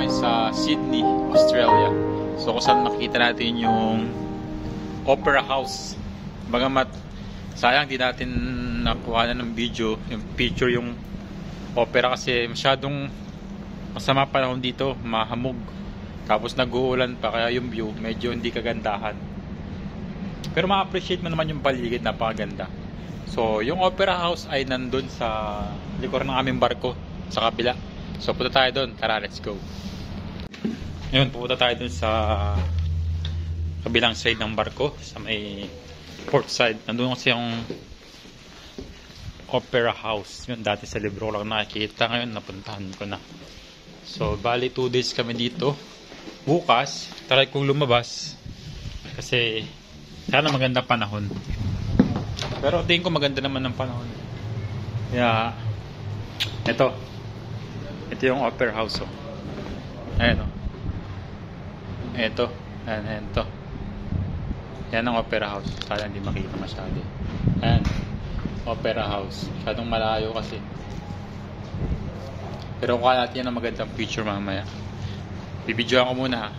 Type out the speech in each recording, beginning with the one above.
ngayon sa Sydney, Australia. So kung saan makikita natin yung Opera House. Bagamat sayang di natin nakuha na ng video, yung picture yung opera kasi masyadong masama panahon dito, mahamog. Tapos nag-uulan pa kaya yung view medyo hindi kagandahan. Pero ma-appreciate mo naman yung paligid, napakaganda. So yung Opera House ay nandun sa likod ng aming barko sa kabila. So punta tayo doon, tara let's go. Ngayon pupunta tayo doon sa kabilang side ng barko, sa may port side. Nandun kasi yung Opera House. Yun dati sa libro ko lang nakikita, ngayon napuntahan ko na. So bali 2 days kami dito. Bukas try kong lumabas kasi sana maganda panahon. Pero tingin ko maganda naman ng panahon. Kaya ito yung Opera House, oh. Ayan, oh. Ito yan ang Opera House. Sana hindi makita masyado. Ayan, Opera House. Masyadong malayo kasi. Pero kuha natin yan ang magandang picture mamaya. Bibidyoan ko muna, ha.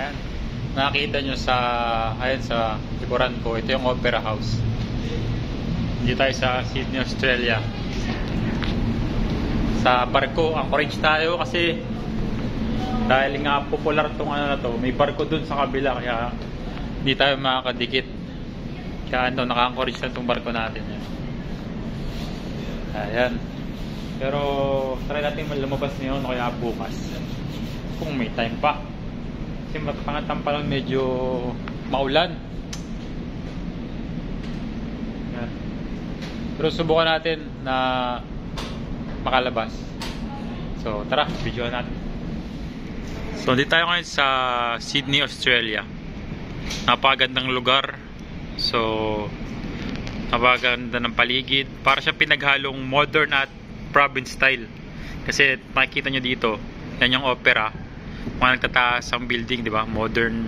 Ayan. Nakikita nyo sa likuran ko, ito yung Opera House. Hindi tayo sa Sydney, Australia. Sa barko, anchorage tayo kasi dahil nga popular tong ano na to, may barko dun sa kabila kaya hindi tayo makakadikit. Kaya naka-anchorage na tong barko natin. Ayan. Pero try natin lumabas ngayon o kaya bukas kung may time pa. Kasi matapangatang pa lang medyo maulan. Yan. Pero subukan natin na makalabas. So tara, videoan natin. So dito tayo ngayon sa Sydney, Australia. Napakagandang lugar. So napakaganda ng paligid. Para siya pinaghalong modern at province style. Kasi makikita nyo dito, yan yung opera. Mga nagtataas ang building, di ba? Modern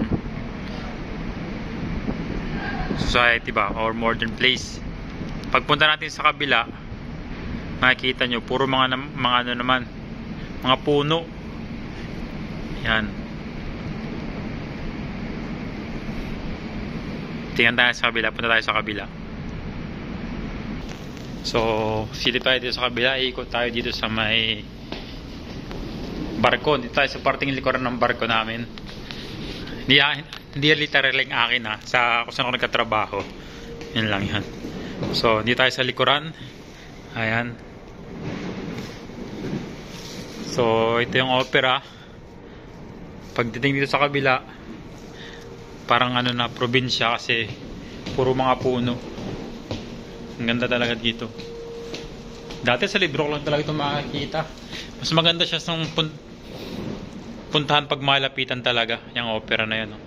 society ba? Or modern place. Pagpunta natin sa kabila, makikita nyo, puro mga ano naman, mga puno. Yan. Tingnan tayo sa kabila, punta tayo sa kabila. So, silip tayo dito sa kabila, ikot tayo dito sa may barko. Dito tayo sa parting likuran ng barko namin. Hindi literally ang akin, ha, sa kung saan ako nagkatrabaho. Yan lang yan. So, dito tayo sa likuran. Ayan. So, ito yung opera. Pagdating dito sa kabila, parang ano na, probinsya kasi puro mga puno. Ang ganda talaga dito. Dati sa libro ko lang talaga ito makakita. Mas maganda siya sa puntahan pag malapitan talaga yung opera na yan, no?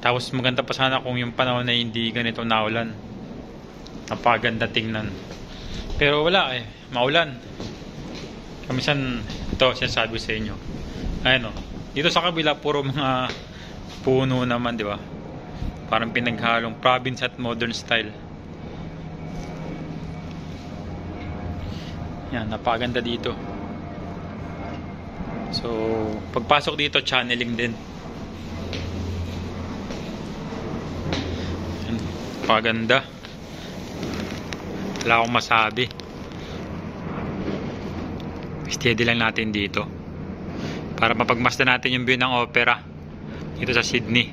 Tapos maganda pa sana kung yung panahon na hindi ganito naulan. Napakaganda tingnan. Pero wala eh, maulan. Kamisan ito sinasabi sa inyo. Ayan, no? Dito sa kabila puro mga puno naman, di ba? Parang pinaghalong province at modern style. Yan, napakaganda dito. So, pagpasok dito, channeling din. Paganda. Wala akong masabi. Steady lang natin dito para mapagmasdan natin yung view ng opera dito sa Sydney.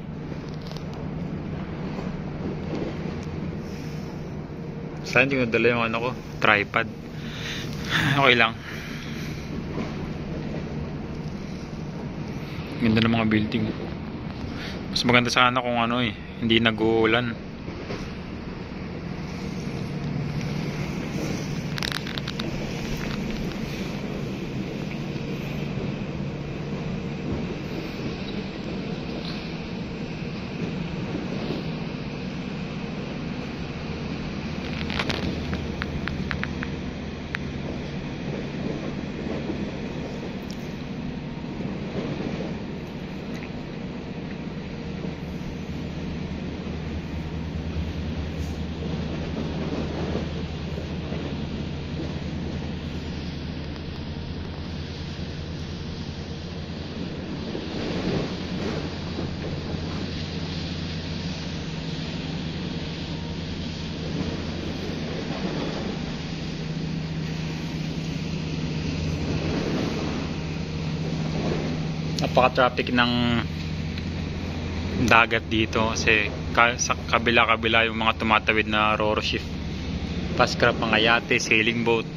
Saan hindi ko nadala yung ano ko? Tripod. Okay lang. Ganda ng mga building. Mas maganda sana kung ano hindi nag-uulan. Napaka-traffic ng dagat dito kasi sa kabila-kabila yung mga tumatawid na ro-ro ship, paskrap, mga yate, sailing boat.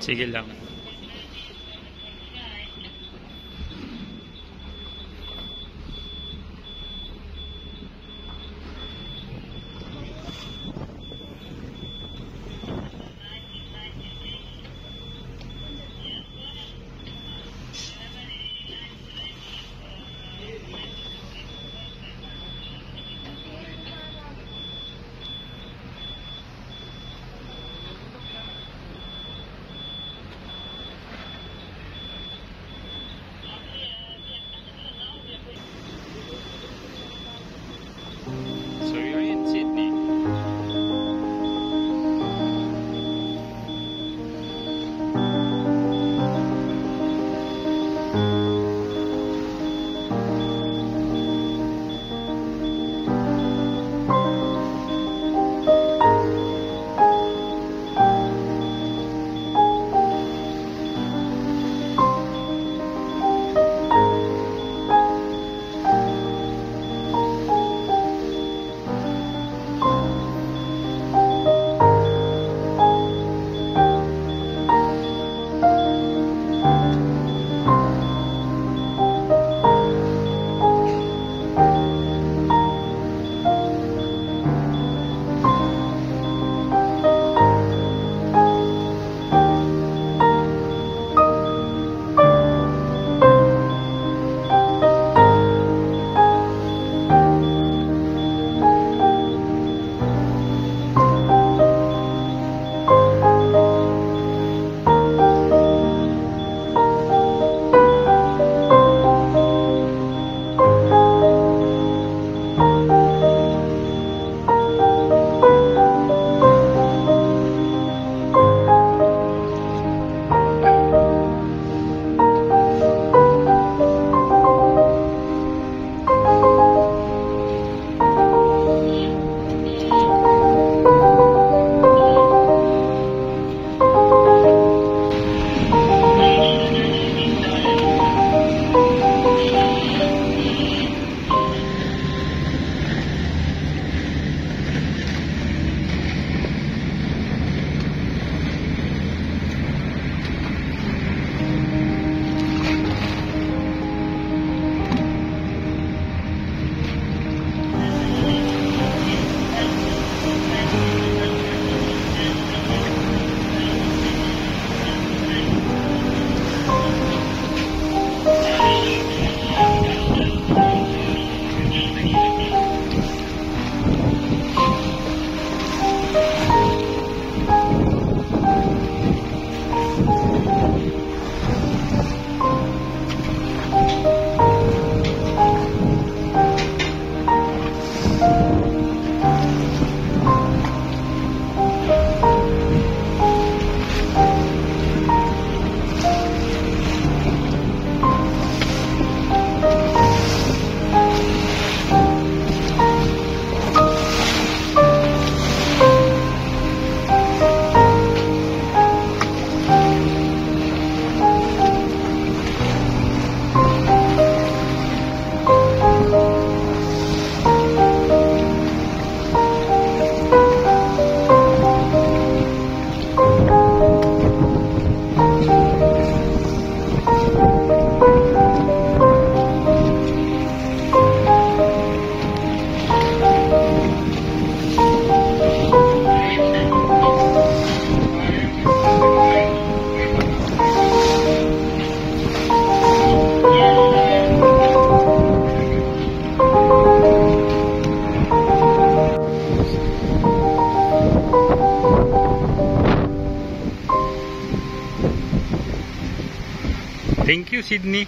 Sige lang. Thank you, Sydney.